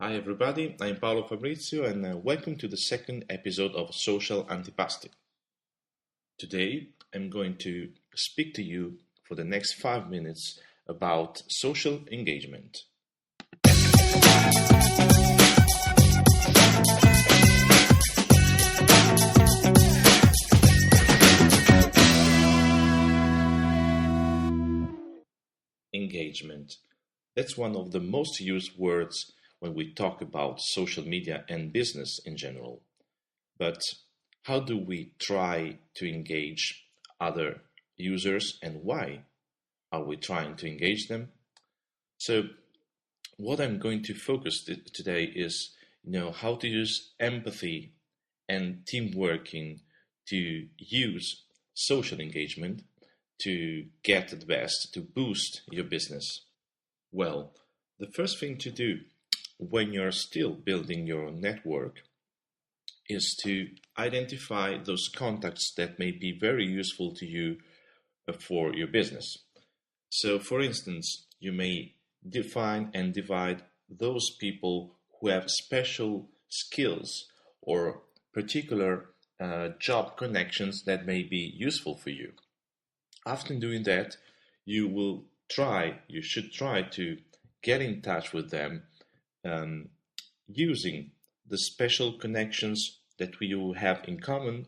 Hi everybody, I'm Paolo Fabrizio and welcome to the second episode of Social Antipasti. Today I'm going to speak to you for the next 5 minutes about social engagement. Engagement. That's one of the most used words when we talk about social media and business in general. But how do we try to engage other users and why are we trying to engage them? So, what I'm going to focus today is, how to use empathy and team working to use social engagement to get the best, to boost your business. Well, the first thing to do when you're still building your network is to identify those contacts that may be very useful to you for your business. So, for instance, you may define and divide those people who have special skills or particular job connections that may be useful for you. After doing that, you should try to get in touch with them um, using the special connections that you have in common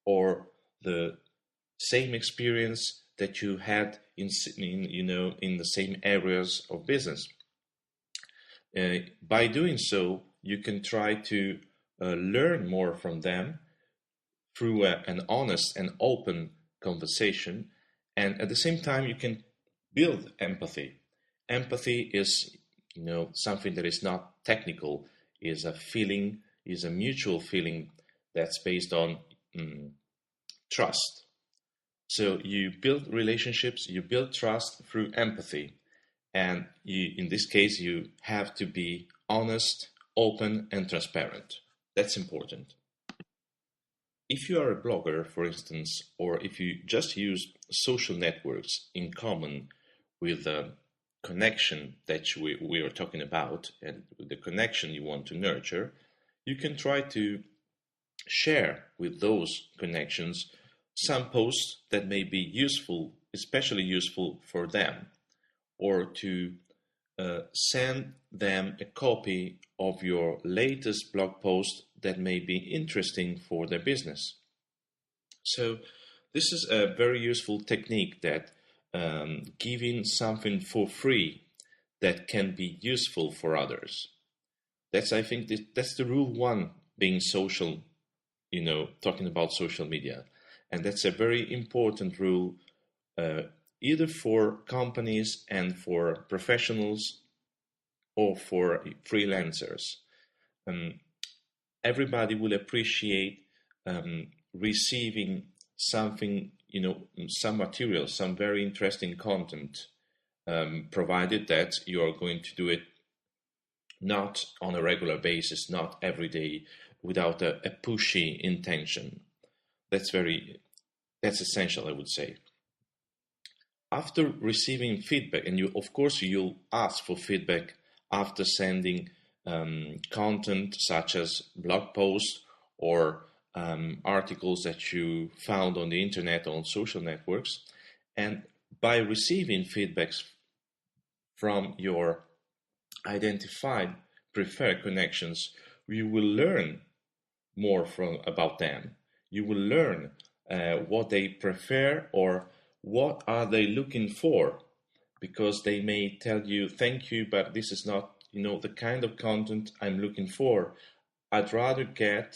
or the same experience that you had in the same areas of business. By doing so, you can try to learn more from them through an honest and open conversation, and at the same time, you can build empathy. Empathy is, something that is not technical, is a feeling, is a mutual feeling that's based on trust. So you build relationships, you build trust through empathy, and in this case, you have to be honest, open, and transparent. That's important. If you are a blogger, for instance, or if you just use social networks in common with the connection that we are talking about and the connection you want to nurture, you can try to share with those connections some posts that may be useful, especially useful for them, or to send them a copy of your latest blog post that may be interesting for their business. So, this is a very useful technique that giving something for free that can be useful for others. I think that's the rule one being social, talking about social media. And that's a very important rule either for companies and for professionals or for freelancers. Um, Everybody will appreciate receiving something, some material, some very interesting content, provided that you are going to do it not on a regular basis, not every day, without a pushy intention. That's essential, I would say. After receiving feedback, and you'll ask for feedback after sending content such as blog posts or articles that you found on the internet or on social networks. And by receiving feedbacks from your identified preferred connections, you will learn more about them. You will learn what they prefer or what are they looking for, because they may tell you, thank you, but this is not the kind of content I'm looking for. I'd rather get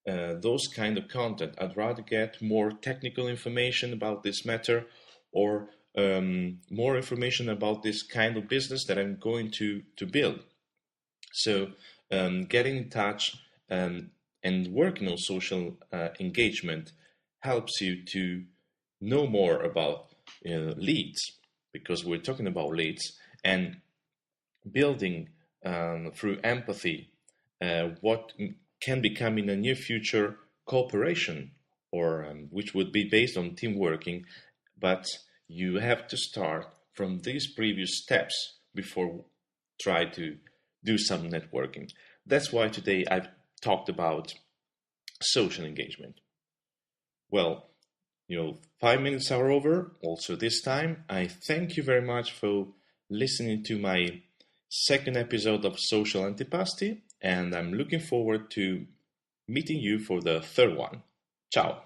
those kind of content. I'd rather get more technical information about this matter, or more information about this kind of business that I'm going to build. So getting in touch and working on social engagement helps you to know more about leads, because we're talking about leads, and building through empathy what can become in the near future cooperation, or which would be based on team working. But you have to start from these previous steps before try to do some networking. That's why today I've talked about social engagement. Well, 5 minutes are over. Also, this time, I thank you very much for listening to my second episode of Social Antipasti, and I'm looking forward to meeting you for the third one. Ciao.